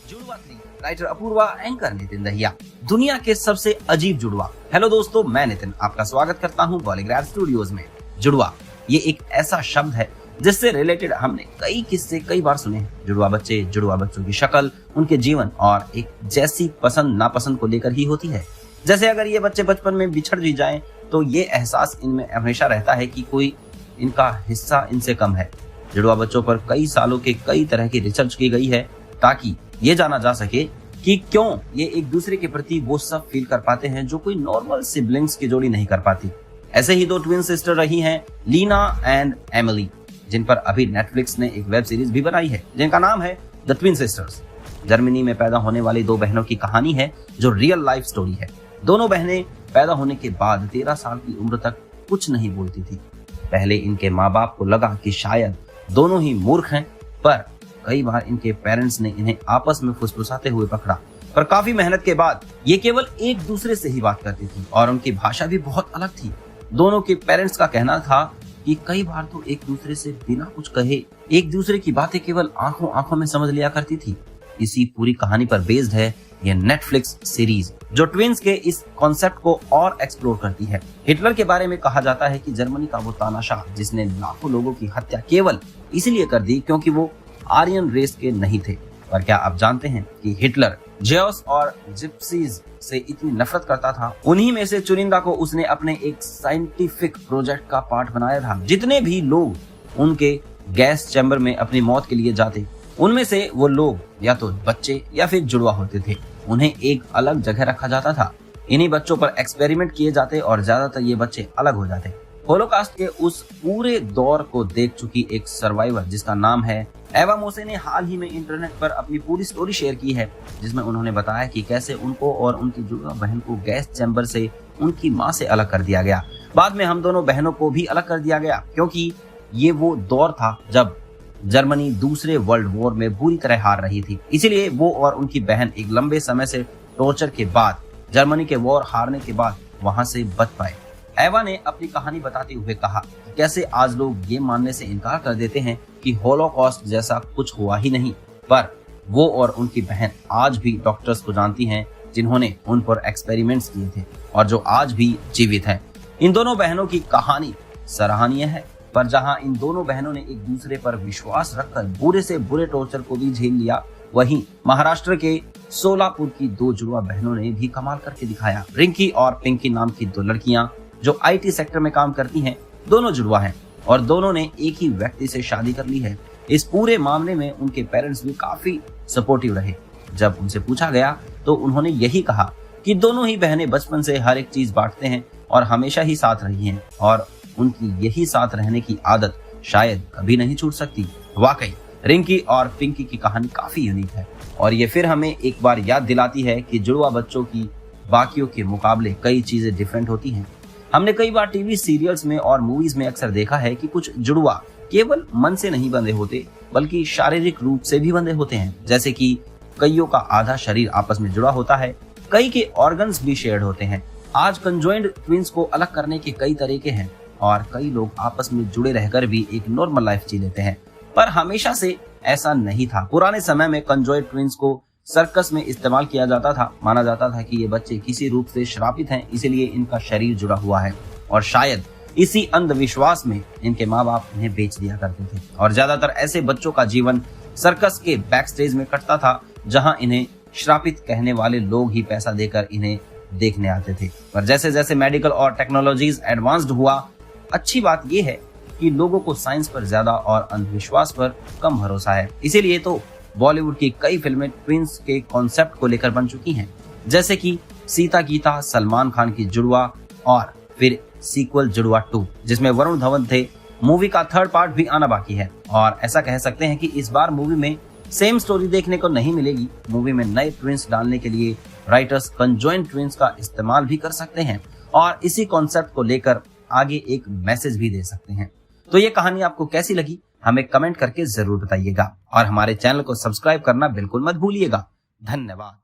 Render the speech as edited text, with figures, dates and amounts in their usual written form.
जुड़वा 3, writer Apoorva, anchor Nitin Dahiya. दुनिया के सबसे अजीब जुड़वा। हेलो दोस्तों, मैं नितिन आपका स्वागत करता हूं बॉलीग्राफ स्टूडियोज में। जुड़वा ये एक ऐसा शब्द है जिससे रिलेटेड हमने कई किस्से कई बार सुने हैं। जुड़वा बच्चे, जुड़वा बच्चों की शक्ल, उनके जीवन और एक जैसी पसंद नापसंद को लेकर ही होती है। जैसे अगर ये बच्चे बचपन में बिछड़ भी जाएं तो ये एहसास इनमें हमेशा रहता है कि कोई इनका हिस्सा इनसे कम है। जुड़वा बच्चों पर कई सालों के कई तरह की रिसर्च की गई है ताकि ये जाना जा सके कि क्यों ये एक दूसरे के प्रति वो सब फील कर पाते हैं जो कोई नॉर्मल सिबलिंग्स की जोड़ी नहीं कर पाती। ऐसे ही दो ट्विन सिस्टर रही हैं, लीना एंड एमिली, जिन पर अभी नेटफ्लिक्स ने एक वेब सीरीज भी बनाई है जिनका नाम है द ट्विन सिस्टर्स। जर्मनी में पैदा होने वाली दो बहनों की कहानी है जो रियल लाइफ स्टोरी है। दोनों बहनें पैदा होने के बाद 13 साल की उम्र तक कुछ नहीं बोलती थी। पहले इनके माँ बाप को लगा कि शायद दोनों ही मूर्ख हैं, पर कई बार इनके पेरेंट्स ने इन्हें आपस में फुसफुसाते हुए पकड़ा। पर काफी मेहनत के बाद ये केवल एक दूसरे से ही बात करती थी और उनकी भाषा भी बहुत अलग थी। दोनों के पेरेंट्स का कहना था कि कई बार तो एक दूसरे से बिना कुछ कहे एक दूसरे की बातें केवल आंखों आंखों में समझ लिया करती थी। इसी पूरी कहानी पर बेस्ड है ये नेटफ्लिक्स सीरीज जो ट्विंस के इस कॉन्सेप्ट को और एक्सप्लोर करती है। हिटलर के बारे में कहा जाता है कि जर्मनी का वो तानाशाह जिसने लाखों लोगों की हत्या केवल इसीलिए कर दी क्योंकि वो आर्यन रेस के नहीं थे। पर क्या आप जानते हैं कि हिटलर जेव्स और जिप्सीज से इतनी नफरत करता था, उन्हीं में से चुनिंदा को उसने अपने एक साइंटिफिक प्रोजेक्ट का पार्ट बनाया था। जितने भी लोग उनके गैस चैम्बर में अपनी मौत के लिए जाते, उनमें से वो लोग या तो बच्चे या फिर जुड़वा होते थे। उन्हें एक अलग जगह रखा जाता था। इन्हीं बच्चों पर एक्सपेरिमेंट किए जाते और ज्यादातर ये बच्चे अलग हो जाते। होलोकास्ट के उस पूरे दौर को देख चुकी एक सर्वाइवर जिसका नाम है एवा मोसे ने हाल ही में इंटरनेट पर अपनी पूरी स्टोरी शेयर की है, जिसमें उन्होंने बताया कि कैसे उनको और उनकी जुड़वा बहन को गैस चैम्बर से उनकी माँ से अलग कर दिया गया। बाद में हम दोनों बहनों को भी अलग कर दिया गया क्योंकि ये वो दौर था जब जर्मनी दूसरे वर्ल्ड वॉर में बुरी तरह हार रही थी। इसीलिए वो और उनकी बहन एक लंबे समय से टॉर्चर के बाद, जर्मनी के वॉर हारने के बाद वहां से बच पाए। एवा ने अपनी कहानी बताते हुए कहा कि कैसे आज लोग ये मानने से इनकार कर देते हैं कि होलोकॉस्ट जैसा कुछ हुआ ही नहीं, पर वो और उनकी बहन आज भी डॉक्टर्स को जानती हैं जिन्होंने उन पर एक्सपेरिमेंट्स किए थे और जो आज भी जीवित हैं। इन दोनों बहनों की कहानी सराहनीय है, पर जहां इन दोनों बहनों ने एक दूसरे पर विश्वास रखकर बुरे से बुरे टॉर्चर को भी झेल लिया, वहीं महाराष्ट्र के सोलापुर की दो जुड़वा बहनों ने भी कमाल करके दिखाया। रिंकी और पिंकी नाम की दो लड़कियां जो आईटी सेक्टर में काम करती हैं, दोनों जुड़वा हैं और दोनों ने एक ही व्यक्ति से शादी कर ली है। इस पूरे मामले में उनके पेरेंट्स भी काफी सपोर्टिव रहे। जब उनसे पूछा गया तो उन्होंने यही कहा कि दोनों ही बहनें बचपन से हर एक चीज बांटते हैं और हमेशा ही साथ रही हैं और उनकी यही साथ रहने की आदत शायद कभी नहीं छूट सकती। वाकई रिंकी और पिंकी की कहानी काफी यूनिक है और ये फिर हमें एक बार याद दिलाती है कि जुड़वा बच्चों की बाकियों के मुकाबले कई चीजें डिफरेंट होती हैं। हमने कई बार टीवी सीरियल्स में और मूवीज में अक्सर देखा है कि कुछ जुड़वा केवल मन से नहीं बंधे होते बल्कि शारीरिक रूप से भी बंधे होते हैं। जैसे कि कईयों का आधा शरीर आपस में जुड़ा होता है, कई के ऑर्गन्स भी शेयर्ड होते हैं। आज कंजॉइंड ट्विंस को अलग करने के कई तरीके हैं और कई लोग आपस में जुड़े रहकर भी एक नॉर्मल लाइफ जी लेते हैं, पर हमेशा से ऐसा नहीं था। पुराने समय में कंजॉइंड ट्विंस को सर्कस में इस्तेमाल किया जाता था। माना जाता था कि ये बच्चे किसी रूप से श्रापित हैं, इसीलिए इनका शरीर जुड़ा हुआ है और शायद इसी अंधविश्वास में इनके माँ बाप इन्हें बेच दिया करते थे। और ज्यादातर ऐसे बच्चों का जीवन सर्कस के बैक स्टेज में कटता था, जहां इन्हें श्रापित कहने वाले लोग ही पैसा देकर इन्हें देखने आते थे। पर जैसे जैसे मेडिकल और टेक्नोलॉजीज एडवांस्ड हुआ, अच्छी बात यह है कि लोगों को साइंस पर ज्यादा और अंधविश्वास पर कम भरोसा है। इसीलिए तो बॉलीवुड की कई फिल्में ट्विंस के कॉन्सेप्ट को लेकर बन चुकी हैं, जैसे कि सीता गीता, सलमान खान की जुड़वा और फिर सीक्वल जुड़वा 2 जिसमें वरुण धवन थे। मूवी का थर्ड पार्ट भी आना बाकी है और ऐसा कह सकते हैं कि इस बार मूवी में सेम स्टोरी देखने को नहीं मिलेगी। मूवी में नए ट्विंस डालने के लिए राइटर्स कंजॉइंट ट्विंस का इस्तेमाल भी कर सकते हैं और इसी कॉन्सेप्ट को लेकर आगे एक मैसेज भी दे सकते हैं। तो ये कहानी आपको कैसी लगी हमें कमेंट करके जरूर बताइएगा और हमारे चैनल को सब्सक्राइब करना बिल्कुल मत भूलिएगा। धन्यवाद।